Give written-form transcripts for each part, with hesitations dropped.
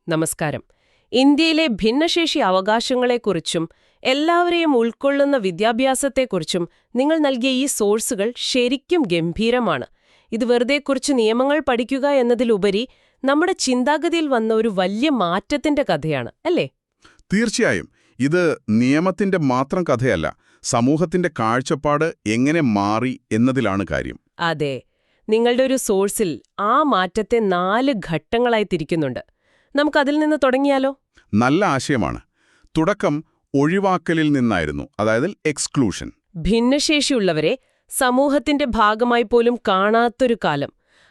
നമസ്കാരം. ഇന്ത്യയിലെ ഭിന്നശേഷി അവകാശങ്ങളെക്കുറിച്ചും എല്ലാവരെയും ഉൾക്കൊള്ളുന്ന വിദ്യാഭ്യാസത്തെക്കുറിച്ചും നിങ്ങൾ നൽകിയ ഈ സോഴ്സുകൾ ശരിക്കും ഗംഭീരമാണ്. ഇത് വെറുതെ കുറച്ച് നിയമങ്ങൾ പഠിക്കുക എന്നതിലുപരി നമ്മുടെ ചിന്താഗതിയിൽ വന്ന ഒരു വലിയ മാറ്റത്തിന്റെ കഥയാണ്, അല്ലേ? തീർച്ചയായും ഇത് നിയമത്തിന്റെ മാത്രം കഥയല്ല, സമൂഹത്തിന്റെ കാഴ്ചപ്പാട് എങ്ങനെ മാറി എന്നതിലാണ് കാര്യം. അതെ, നിങ്ങളുടെ ഒരു സോഴ്സിൽ ആ മാറ്റത്തെ 4 ഘട്ടങ്ങളായി തിരിക്കുന്നുണ്ട്. നമുക്കതിൽ നിന്ന് തുടങ്ങിയാലോ? നല്ല ആശയമാണ്. തുടക്കം ഒഴിവാക്കലിൽ നിന്നായിരുന്നു, അതായത് എക്സ്ക്ലൂഷൻ. ഭിന്നശേഷിയുള്ളവരെ സമൂഹത്തിന്റെ ഭാഗമായി പോലും കാണാത്തൊരു കാലം,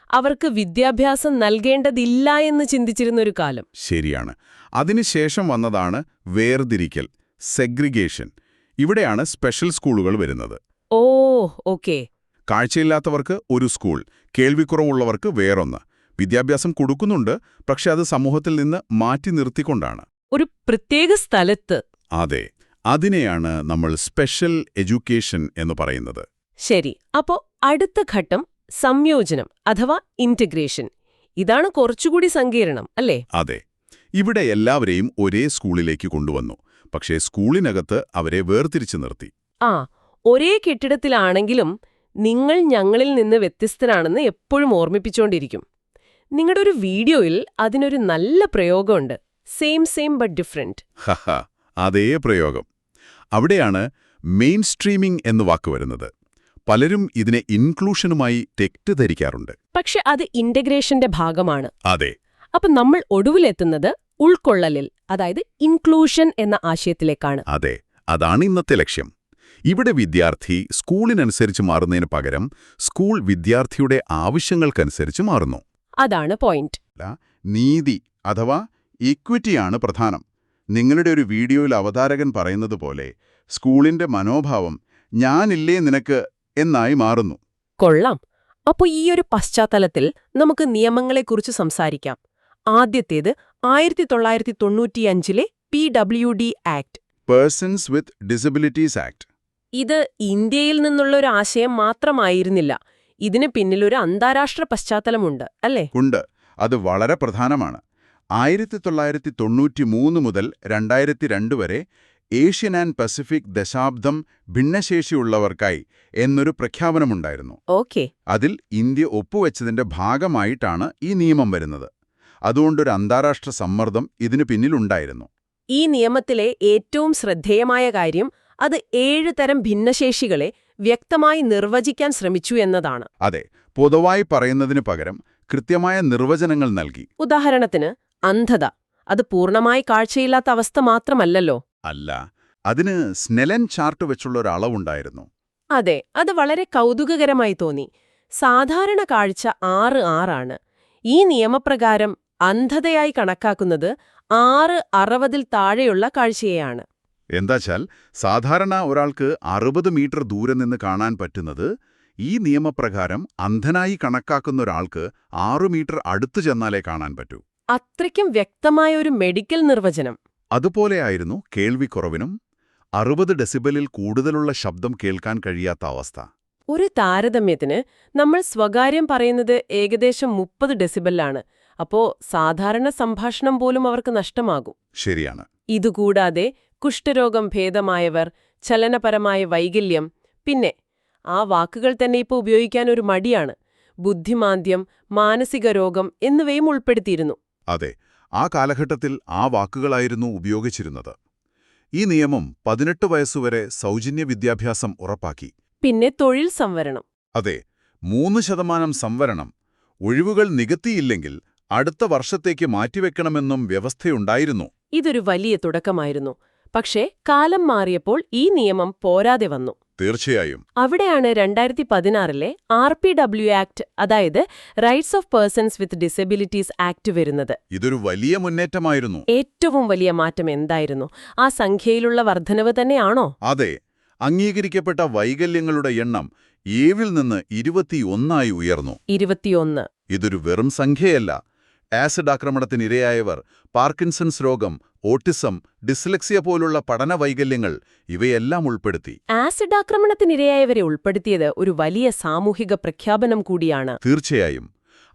അവർക്ക് വിദ്യാഭ്യാസം നൽകേണ്ടതില്ല എന്ന് ചിന്തിച്ചിരുന്നൊരു കാലം. ശരിയാണ്. അതിനുശേഷം വന്നതാണ് വേർതിരിക്കൽ, സെഗ്രിഗേഷൻ. ഇവിടെയാണ് സ്പെഷ്യൽ സ്കൂളുകൾ വരുന്നത്. ഓ, ഓക്കേ. കാഴ്ചയില്ലാത്തവർക്ക് ഒരു സ്കൂൾ, കേൾവിക്കുറവുള്ളവർക്ക് വേറൊന്ന്. വിദ്യാഭ്യാസം കൊടുക്കുന്നുണ്ട്, പക്ഷെ അത് സമൂഹത്തിൽ നിന്ന് മാറ്റി നിർത്തിക്കൊണ്ടാണ്. ഒരു പ്രത്യേക സ്ഥലത്ത്. അതെ, അതിനെയാണ് നമ്മൾ സ്പെഷ്യൽ എഡ്യൂക്കേഷൻ എന്ന് പറയുന്നത്. ശരി, അപ്പോ അടുത്ത ഘട്ടം സംയോജനം അഥവാ ഇന്റഗ്രേഷൻ. ഇതാണ് കുറച്ചുകൂടി സങ്കീർണം, അല്ലേ? അതെ, ഇവിടെ എല്ലാവരെയും ഒരേ സ്കൂളിലേക്ക് കൊണ്ടുവന്നു, പക്ഷേ സ്കൂളിനകത്ത് അവരെ വേർതിരിച്ചു നിർത്തി. ഒരേ കെട്ടിടത്തിലാണെങ്കിലും നിങ്ങൾ ഞങ്ങളിൽ നിന്ന് വ്യത്യസ്തനാണെന്ന് എപ്പോഴും ഓർമ്മിപ്പിച്ചുകൊണ്ടിരിക്കും. നിങ്ങളുടെ ഒരു വീഡിയോയിൽ അതിനൊരു നല്ല പ്രയോഗമുണ്ട്, സെയിം ബട്ട് ഡിഫറെന്റ്. അതേ പ്രയോഗം. അവിടെയാണ് മെയിൻ സ്ട്രീമിംഗ് എന്ന് വാക്ക് വരുന്നത്. പലരും ഇതിനെ ഇൻക്ലൂഷനുമായി തെറ്റിദ്ധരിക്കാറുണ്ട്. പക്ഷെ അത് ഇന്റഗ്രേഷന്റെ ഭാഗമാണ്. അതെ. അപ്പൊ നമ്മൾ ഒടുവിലെത്തുന്നത് ഉൾക്കൊള്ളലിൽ, അതായത് ഇൻക്ലൂഷൻ എന്ന ആശയത്തിലേക്കാണ്. അതെ, അതാണ് ഇന്നത്തെ ലക്ഷ്യം. ഇവിടെ വിദ്യാർത്ഥി സ്കൂളിനനുസരിച്ച് മാറുന്നതിന് പകരം സ്കൂൾ വിദ്യാർത്ഥിയുടെ ആവശ്യങ്ങൾക്കനുസരിച്ച് മാറുന്നു. അതാണ് പോയിന്റ്. നീതി അഥവാ ഇക്വിറ്റിയാണ് പ്രധാനം. നിങ്ങളുടെ ഒരു വീഡിയോയിൽ അവതാരകൻ പറയുന്നത് പോലെ സ്കൂളിന്റെ മനോഭാവം ഞാനില്ലേ നിനക്ക് എന്നായി മാറുന്നു. കൊള്ളാം. അപ്പോൾ ഈ ഒരു പശ്ചാത്തലത്തിൽ നമുക്ക് നിയമങ്ങളെക്കുറിച്ച് സംസാരിക്കാം. ആദ്യത്തേത് 1995-ലെ PWD act, persons with disabilities act. ഇത് ഇന്ത്യയിൽ നിന്നുള്ള ഒരു ആശയം മാത്രമായിരുന്നില്ല. ഇതിന് പിന്നിലൊരു അന്താരാഷ്ട്ര പശ്ചാത്തലമുണ്ട്, അല്ലേ? ഉണ്ട്. അത് വളരെ പ്രധാനമാണ്. 1993 മുതൽ 2002 വരെ ഏഷ്യൻ ആൻഡ് പസഫിക് ദശാബ്ദം ഭിന്നശേഷിയുള്ളവർക്കായി എന്നൊരു പ്രഖ്യാപനമുണ്ടായിരുന്നു. ഓക്കെ. അതിൽ ഇന്ത്യ ഒപ്പുവെച്ചതിന്റെ ഭാഗമായിട്ടാണ് ഈ നിയമം വരുന്നത്. അതുകൊണ്ടൊരു അന്താരാഷ്ട്ര സമ്മർദ്ദം ഇതിനു പിന്നിലുണ്ടായിരുന്നു. ഈ നിയമത്തിലെ ഏറ്റവും ശ്രദ്ധേയമായ കാര്യം അത് 7 തരം ഭിന്നശേഷികളെ വ്യക്തമായി നിർവചിക്കാൻ ശ്രമിച്ചു എന്നതാണ്. അതെ, പൊതുവായി പറയുന്നതിന് പകരം കൃത്യമായ നിർവചനങ്ങൾ നൽകി. ഉദാഹരണത്തിന് അന്ധത, അത് പൂർണ്ണമായി കാഴ്ചയില്ലാത്ത അവസ്ഥ മാത്രമല്ലല്ലോ. അല്ല, അതിന് സ്നെല്ലൻ ചാർട്ട് വെച്ചുള്ള ഒരു അളവുണ്ടായിരുന്നു. അതെ, അത് വളരെ കൗതുകകരമായി തോന്നി. സാധാരണ കാഴ്ച 6:6 ഈ നിയമപ്രകാരം അന്ധതയായി കണക്കാക്കുന്നത് 6:60 താഴെയുള്ള കാഴ്ചയെയാണ്. എന്താച്ചാൽ സാധാരണ ഒരാൾക്ക് 60 മീറ്റർ ദൂരെ നിന്ന് കാണാൻ പറ്റുന്നത് ഈ നിയമപ്രകാരം അന്ധനായി കണക്കാക്കുന്ന ഒരാൾക്ക് 6 മീറ്റർ അടുത്തു ചെന്നാലേ കാണാൻ പറ്റൂ. അത്രയ്ക്കും വ്യക്തമായ ഒരു മെഡിക്കൽ നിർവചനം. അതുപോലെയായിരുന്നു കേൾവിക്കുറവിനും. 60 ഡെസിബലിൽ കൂടുതലുള്ള ശബ്ദം കേൾക്കാൻ കഴിയാത്ത അവസ്ഥ. ഒരു താരതമ്യത്തിന് നമ്മൾ സ്വകാര്യം പറയുന്നത് ഏകദേശം 30 ഡെസിബലാണ്. അപ്പോ സാധാരണ സംഭാഷണം പോലും അവർക്ക് നഷ്ടമാകും. ശരിയാണ്. ഇതുകൂടാതെ കുഷ്ഠരോഗം ഭേദമായവർ, ചലനപരമായ വൈകല്യം, പിന്നെ ആ വാക്കുകൾ തന്നെ ഇപ്പോൾ ഉപയോഗിക്കാൻ ഒരു മടിയാണ്, ബുദ്ധിമാന്ദ്യം, മാനസിക രോഗം എന്നിവയും ഉൾപ്പെടുത്തിയിരുന്നു. അതെ, ആ കാലഘട്ടത്തിൽ ആ വാക്കുകളായിരുന്നു ഉപയോഗിച്ചിരുന്നത്. ഈ നിയമം 18 വയസ്സുവരെ സൗജന്യ വിദ്യാഭ്യാസം ഉറപ്പാക്കി. പിന്നെ തൊഴിൽ സംവരണം. അതെ, 3% സംവരണം. ഒഴിവുകൾ നികത്തിയില്ലെങ്കിൽ അടുത്ത വർഷത്തേക്ക് മാറ്റിവെക്കണമെന്നും വ്യവസ്ഥയുണ്ടായിരുന്നു. ഇതൊരു വലിയ തുടക്കമായിരുന്നു. പക്ഷേ കാലം മാറിയപ്പോൾ ഈ നിയമം പോരാതെ വന്നു. തീർച്ചയായും. അവിടെയാണ് 2016-ലെ RPW ആക്ട്, അതായത് rights of persons with disabilities act വരുന്നത്. ഇതൊരു വലിയ മുന്നേറ്റമായിരുന്നു. ഏറ്റവും വലിയ മാറ്റം എന്തായിരുന്നു? ആ സംഖ്യയിലുള്ള വർധനവ് തന്നെയാണോ? അതെ, അംഗീകരിക്കപ്പെട്ട വൈകല്യങ്ങളുടെ എണ്ണം 7-ൽ നിന്ന് 21 ഉയർന്നു. 21. ഇതൊരു വെറും സംഖ്യയല്ല. ആസിഡ് ആക്രമണത്തിനിരയായവർ, പാർക്കിൻസൺസ് രോഗം, ഓട്ടിസം, ഡിസ്ലെക്സിയ പോലുള്ള പഠന വൈകല്യങ്ങൾ ഇവയെല്ലാം ഉൾപ്പെടുത്തി. ആസിഡ് ആക്രമണത്തിനിരയായവരെ ഉൾപ്പെടുത്തിയത് ഒരു വലിയ സാമൂഹിക പ്രഖ്യാപനം കൂടിയാണ്. തീർച്ചയായും.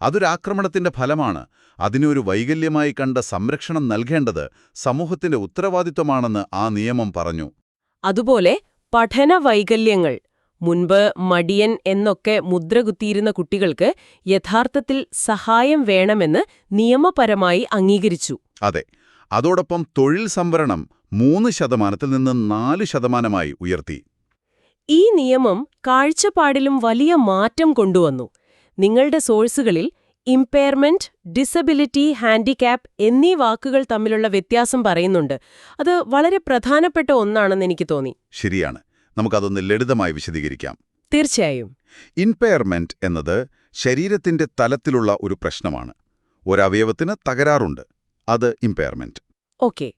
അതൊരാക്രമണത്തിന്റെ ഫലമാണ്. അതിനൊരു വൈകല്യമായി കണ്ട സംരക്ഷണം നൽകേണ്ടത് സമൂഹത്തിന്റെ ഉത്തരവാദിത്വമാണെന്ന് ആ നിയമം പറഞ്ഞു. അതുപോലെ പഠന വൈകല്യങ്ങൾ, മുൻപ് മടിയൻ എന്നൊക്കെ മുദ്രകുത്തിയിരുന്ന കുട്ടികൾക്ക് യഥാർത്ഥത്തിൽ സഹായം വേണമെന്ന് നിയമപരമായി അംഗീകരിച്ചു. അതെ. അതോടൊപ്പം തൊഴിൽ സംവരണം 3% നിന്ന് 4% ഉയർത്തി. ഈ നിയമം കാഴ്ചപ്പാടിലും വലിയ മാറ്റം കൊണ്ടുവന്നു. നിങ്ങളുടെ സോഴ്സുകളിൽ ഇംപെയർമെന്റ്, ഡിസബിലിറ്റി, ഹാൻഡിക്യാപ്പ് എന്നീ വാക്കുകൾ തമ്മിലുള്ള വ്യത്യാസം പറയുന്നുണ്ട്. അത് വളരെ പ്രധാനപ്പെട്ട ഒന്നാണെന്ന് എനിക്ക് തോന്നി. ശരിയാണ്. നമുക്കതൊന്ന് ലളിതമായി വിശദീകരിക്കാം. തീർച്ചയായും. ഇംപെയർമെന്റ് എന്നത് ശരീരത്തിന്റെ തലത്തിലുള്ള ഒരു പ്രശ്നമാണ്. ഒരവയവത്തിന് തകരാറുണ്ട്. അത് ഇംപെയർമെന്റ്. ഓക്കെ.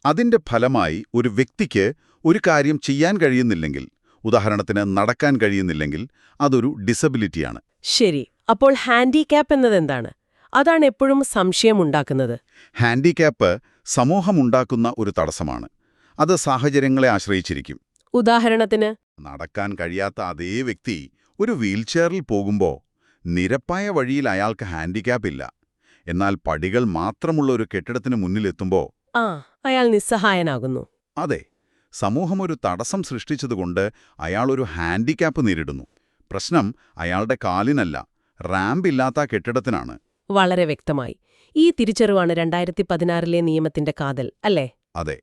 അതിന്റെ ഫലമായി ഒരു വ്യക്തിക്ക് ഒരു കാര്യം ചെയ്യാൻ കഴിയുന്നില്ലെങ്കിൽ, ഉദാഹരണത്തിന് നടക്കാൻ കഴിയുന്നില്ലെങ്കിൽ, അതൊരു ഡിസബിലിറ്റിയാണ്. ശരി. അപ്പോൾ ഹാൻഡിക്യാപ്പ് എന്നതെന്താണ്? അതാണ് എപ്പോഴും സംശയമുണ്ടാക്കുന്നത്. ഹാൻഡിക്യാപ്പ് സമൂഹമുണ്ടാക്കുന്ന ഒരു തടസ്സമാണ്. അത് സാഹചര്യങ്ങളെ ആശ്രയിച്ചിരിക്കും. ഉദാഹരണത്തിന്, നടക്കാൻ കഴിയാത്ത അതേ വ്യക്തി ഒരു വീൽചെയറിൽ പോകുമ്പോൾ നിരപ്പായ വഴിയിൽ അയാൾക്ക് ഹാൻഡിക്യാപ്പ് ഇല്ല. എന്നാൽ പടികൾ മാത്രമുള്ള ഒരു കെട്ടിടത്തിന് മുന്നിലെത്തുമ്പോൾ അയാൾ നിസ്സഹായനാകുന്നു. അതെ, സമൂഹം ഒരു തടസ്സം സൃഷ്ടിച്ചതുകൊണ്ട് അയാൾ ഒരു ഹാൻഡിക്യാപ്പ് നേരിടുന്നു. പ്രശ്നം അയാളുടെ കാലിനല്ല, റാമ്പില്ലാത്ത കെട്ടിടത്തിനാണ്. വളരെ വ്യക്തമായി. ഈ തിരിച്ചറിവാണ് 2016 നിയമത്തിന്റെ കാതൽ, അല്ലേ? അതെ.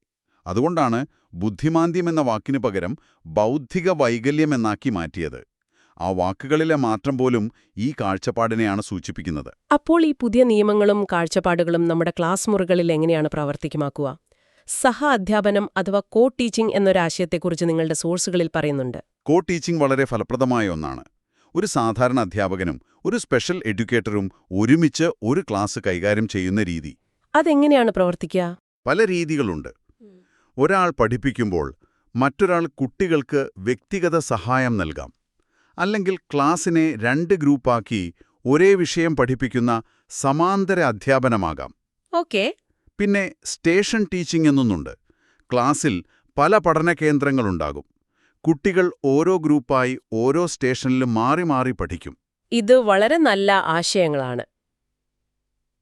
അതുകൊണ്ടാണ് ബുദ്ധിമാന്ദ്യം എന്ന വാക്കിനു പകരം ബൗദ്ധിക വൈകല്യം എന്നാക്കി മാറ്റിയത്. ആ വാക്കുകളിലെ മാറ്റം പോലും ഈ കാഴ്ചപ്പാടിനെയാണ് സൂചിപ്പിക്കുന്നത്. അപ്പോൾ ഈ പുതിയ നിയമങ്ങളും കാഴ്ചപ്പാടുകളും നമ്മുടെ ക്ലാസ് മുറികളിൽ എങ്ങനെയാണ് പ്രാവർത്തികമാക്കുക? സഹ അധ്യാപനം അഥവാ കോ ടീച്ചിംഗ് എന്നൊരാശയത്തെക്കുറിച്ച് നിങ്ങളുടെ സോഴ്സുകളിൽ പറയുന്നുണ്ട്. കോ ടീച്ചിംഗ് വളരെ ഫലപ്രദമായ ഒന്നാണ്. ഒരു സാധാരണ അധ്യാപകനും ഒരു സ്പെഷ്യൽ എഡ്യൂക്കേറ്ററും ഒരുമിച്ച് ഒരു ക്ലാസ് കൈകാര്യം ചെയ്യുന്ന രീതി. അതെങ്ങനെയാണ് പ്രവർത്തിക്കുക? പല രീതികളുണ്ട്. ഒരാൾ പഠിപ്പിക്കുമ്പോൾ മറ്റൊരാൾ കുട്ടികൾക്ക് വ്യക്തിഗത സഹായം നൽകാം. അല്ലെങ്കിൽ ക്ലാസ്സിനെ 2 ഗ്രൂപ്പാക്കി ഒരേ വിഷയം പഠിപ്പിക്കുന്ന സമാന്തര അധ്യാപനമാകാം. ഓക്കെ. പിന്നെ സ്റ്റേഷൻ ടീച്ചിംഗ് എന്നൊന്നുണ്ട്. ക്ലാസ്സിൽ പല പഠന കേന്ദ്രങ്ങളുണ്ടാകും. കുട്ടികൾ ഓരോ ഗ്രൂപ്പായി ഓരോ സ്റ്റേഷനിലും മാറി മാറി പഠിക്കും. ഇത് വളരെ നല്ല ആശയങ്ങളാണ്.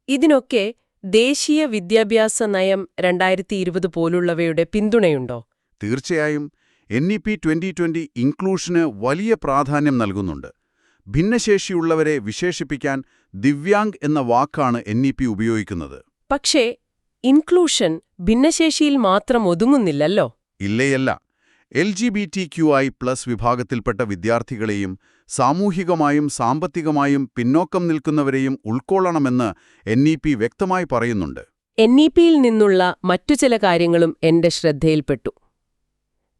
ഇതിനൊക്കെ ദേശീയ വിദ്യാഭ്യാസ നയം 2020 പോലുള്ളവയുടെ പിന്തുണയുണ്ടോ? തീർച്ചയായും. NEP 2020 ഇൻക്ലൂഷന് വലിയ പ്രാധാന്യം നൽകുന്നുണ്ട്. ഭിന്നശേഷിയുള്ളവരെ വിശേഷിപ്പിക്കാൻ ദിവ്യാംഗ് എന്ന വാക്കാണ് NEP ഉപയോഗിക്കുന്നത്. പക്ഷേ ഇൻക്ലൂഷൻ ഭിന്നശേഷിയിൽ മാത്രം ഒതുങ്ങുന്നില്ലല്ലോ. ഇല്ലേയല്ല. LGBTQI+ വിഭാഗത്തിൽപ്പെട്ട വിദ്യാർത്ഥികളെയും സാമൂഹികമായും സാമ്പത്തികമായും പിന്നോക്കം നിൽക്കുന്നവരെയും ഉൾക്കൊള്ളണമെന്ന് NEP വ്യക്തമായി പറയുന്നുണ്ട്. NEPയിൽ നിന്നുള്ള മറ്റു ചില കാര്യങ്ങളും എന്റെ ശ്രദ്ധയിൽപ്പെട്ടു.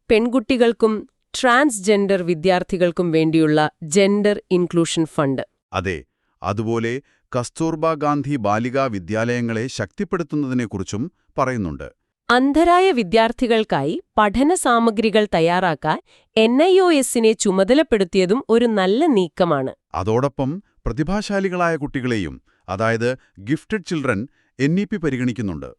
പെൺകുട്ടികൾക്കും ട്രാൻസ്ജെൻഡർ വിദ്യാർത്ഥികൾക്കും വേണ്ടിയുള്ള ജെൻഡർ ഇൻക്ലൂഷൻ ഫണ്ട്. അതെ. അതുപോലെ കസ്തൂർബാ ഗാന്ധി ബാലികാ വിദ്യാലയങ്ങളെ ശക്തിപ്പെടുത്തുന്നതിനെക്കുറിച്ചും പറയുന്നുണ്ട്. അന്ധരായ വിദ്യാർത്ഥികൾക്കായി പഠന സാമഗ്രികൾ തയ്യാറാക്കാൻ NIOSനെ ചുമതലപ്പെടുത്തിയതും ഒരു നല്ല നീക്കമാണ്. അതോടൊപ്പം പ്രതിഭാശാലികളായ കുട്ടികളെയും, അതായത് ഗിഫ്റ്റഡ് ചിൽഡ്രൻ, NEP പരിഗണിക്കുന്നുണ്ട്.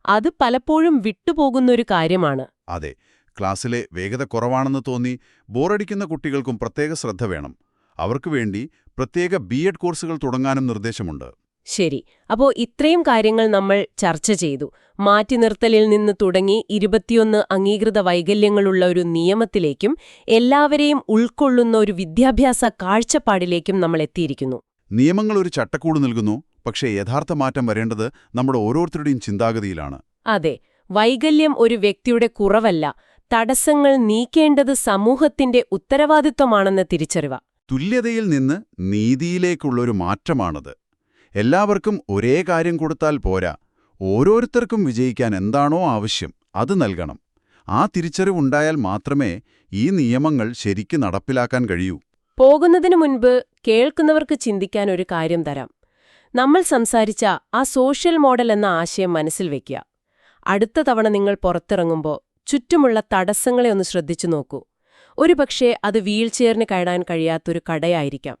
അത് പലപ്പോഴും വിട്ടുപോകുന്നൊരു കാര്യമാണ്. അതെ. ക്ലാസ്സിലെ വേഗത കുറവാണെന്ന് തോന്നി ബോറടിക്കുന്ന കുട്ടികൾക്കും പ്രത്യേക ശ്രദ്ധ വേണം. അവർക്ക് വേണ്ടി പ്രത്യേക B.Ed കോഴ്സുകൾ തുടങ്ങാനും നിർദ്ദേശമുണ്ട്. ശരി. അപ്പോൾ ഇത്രയും കാര്യങ്ങൾ നമ്മൾ ചർച്ച ചെയ്തു. മാറ്റി നിർത്തലിൽ നിന്ന് തുടങ്ങി 21 അംഗീകൃത വൈകല്യങ്ങളുള്ള ഒരു നിയമത്തിലേക്കും എല്ലാവരെയും ഉൾക്കൊള്ളുന്ന ഒരു വിദ്യാഭ്യാസ കാഴ്ചപ്പാടിലേക്കും നമ്മൾ എത്തിയിരിക്കുന്നു. നിയമങ്ങൾ ഒരു ചട്ടക്കൂട് നൽകുന്നു. പക്ഷേ യഥാർത്ഥ മാറ്റം വരേണ്ടത് നമ്മുടെ ഓരോരുത്തരുടെയും ചിന്താഗതിയിലാണ്. അതെ. വൈകല്യം ഒരു വ്യക്തിയുടെ കുറവല്ല, തടസ്സങ്ങൾ നീക്കേണ്ടത് സമൂഹത്തിന്റെ ഉത്തരവാദിത്വമാണെന്ന തിരിച്ചറിവ്. തുല്യതയിൽ നിന്ന് നീതിയിലേക്കുള്ളൊരു മാറ്റമാണത്. എല്ലാവർക്കും ഒരേ കാര്യം കൊടുത്താൽ പോരാ. ഓരോരുത്തർക്കും വിജയിക്കാൻ എന്താണോ ആവശ്യം അത് നൽകണം. ആ തിരിച്ചറിവുണ്ടായാൽ മാത്രമേ ഈ നിയമങ്ങൾ ശരിക്ക് നടപ്പിലാക്കാൻ കഴിയൂ. പോകുന്നതിനു മുൻപ് കേൾക്കുന്നവർക്ക് ചിന്തിക്കാൻ ഒരു കാര്യം തരാം. നമ്മൾ സംസാരിച്ച ആ സോഷ്യൽ മോഡൽ എന്ന ആശയം മനസ്സിൽ വയ്ക്കുക. അടുത്ത തവണ നിങ്ങൾ പുറത്തിറങ്ങുമ്പോൾ ചുറ്റുമുള്ള തടസ്സങ്ങളെ ഒന്ന് ശ്രദ്ധിച്ചു നോക്കൂ. ഒരുപക്ഷേ അത് വീൽചെയറിന് കയറാൻ കഴിയാത്തൊരു കടയായിരിക്കാം,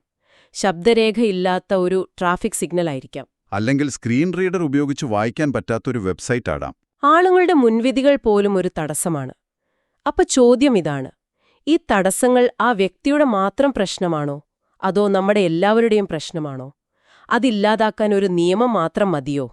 ശബ്ദരേഖയില്ലാത്ത ഒരു ട്രാഫിക് സിഗ്നലായിരിക്കാം, അല്ലെങ്കിൽ സ്ക്രീൻ റീഡർ ഉപയോഗിച്ച് വായിക്കാൻ പറ്റാത്തൊരു വെബ്സൈറ്റ് ആടാം. ആളുകളുടെ മുൻവിധികൾ പോലും ഒരു തടസ്സമാണ്. അപ്പൊ ചോദ്യം ഇതാണ്, ഈ തടസ്സങ്ങൾ ആ വ്യക്തിയുടെ മാത്രം പ്രശ്നമാണോ, അതോ നമ്മുടെ എല്ലാവരുടെയും പ്രശ്നമാണോ? അതില്ലാതാക്കാൻ ഒരു നിയമം മാത്രം മതിയോ?